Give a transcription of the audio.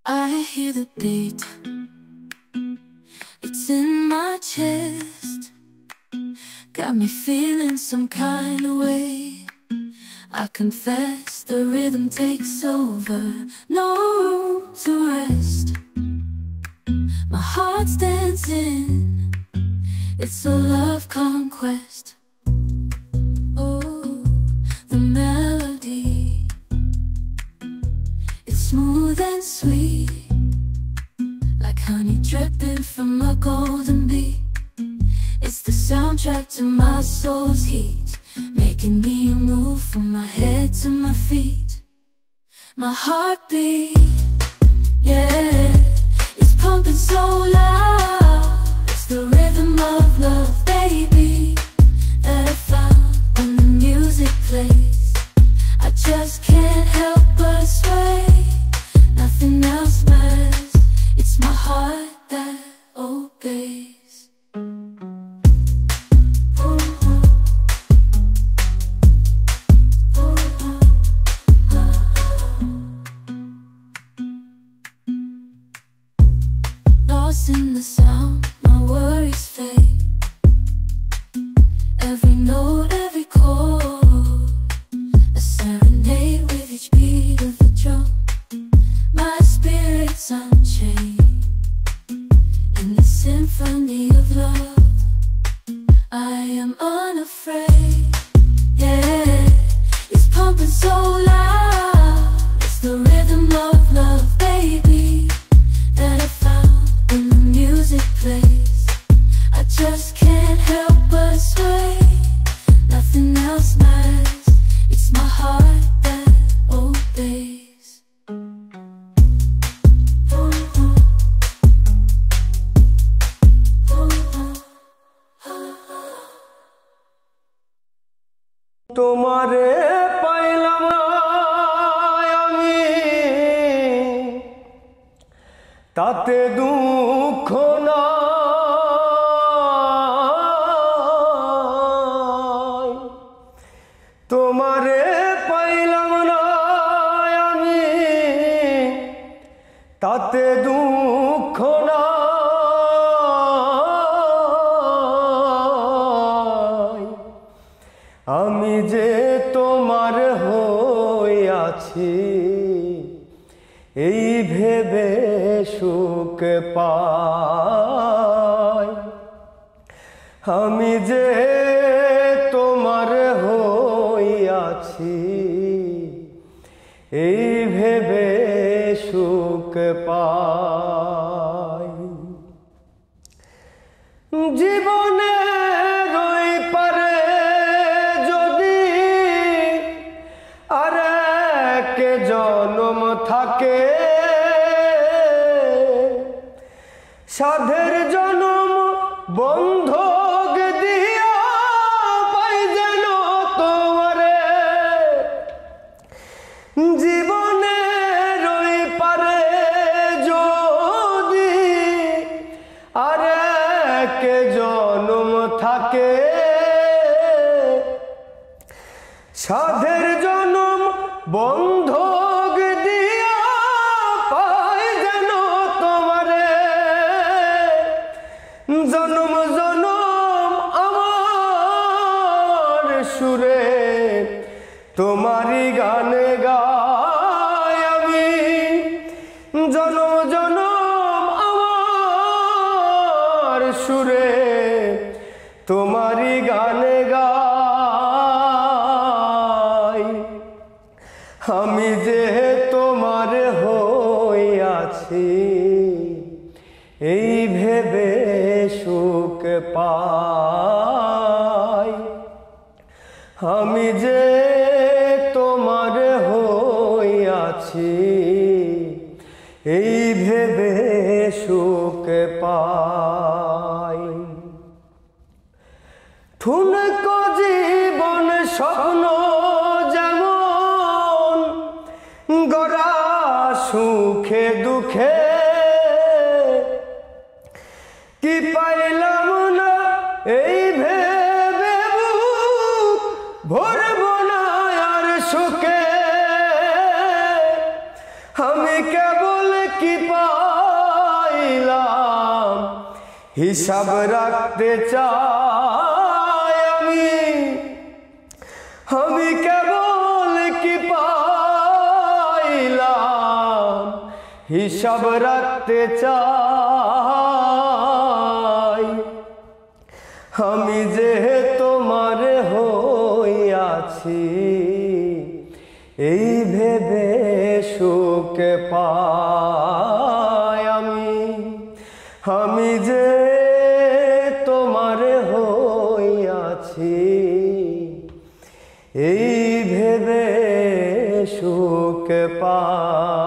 I hear the beat, it's in my chest. Got me feeling some kind of way. I confess the rhythm takes over, no room to rest. My heart's dancing, it's a love conquest. Oh, the melody, it's smooth and sweet, like honey dripping from a golden bee. It's the soundtrack to my soul's heat, making me move from my head to my feet. My heartbeat, yeah, it's pumping so loud. It's the rhythm of love, baby, that I found when the music plays. I just can't help but sway. Nothing else matters, it's my heart that obeys. Lost in the sound, my worries fade. Every note, every chord, a serenade with each beat of the drum. My spirit's unchained in the symphony of love. I am unafraid, yeah, it's pumping so loud. It's the rhythm of love, baby, that I found when the music plays. I just can't help but sway. Nothing else matters, it's my heart that obeys. তোমারে পাইলাম না আমি, তাতে দুঃখ নাই। তোমারে পাইলাম না আমি, তাতে দুঃখ নাই। আমি যে তোমার হইয়াছি, এই ভেবে সুখ পাই। আমি যে তোমার হইয়াছি, এই ভেবে সুখ পাই। জীবনের ওই পারে যদি আর এক জন্ম থাকে, সাধের জন্ম বন্ধক দিয়া পাই যেন তোমারে। জীবনের ওই পারে যদি আর এক জন্ম থাকে, সাধের জন্ম বন্ধক দিয়া পাই যেন তোমারে। জনম জনম আমার সুরে তোমারই গান গাই আমি। জনম জনম আমার সুরে তোমারই গান গাই। আমি যে তোমার হইয়াছি, এই ভেবে সুখ পাই। আমি যে তোমার হইয়াছি, এই ভেবে সুখ পাই। ঠুনকো জীবন স্বপ্ন যেমন গড়া সুখে দুঃখে, কি পাইলাম না এই ভেবে বুক ভরব না আর সুখে। আমি কেবল কি হিসাব রাখতে চাই আমি কেবল কি পাইলাম হিসাব রাখতে চাই আমি যে তোমার হইয়াছি এই ভেবে সুখ পাই আমি যে তোমার হইয়াছি এই ভেবে সুখ পাই।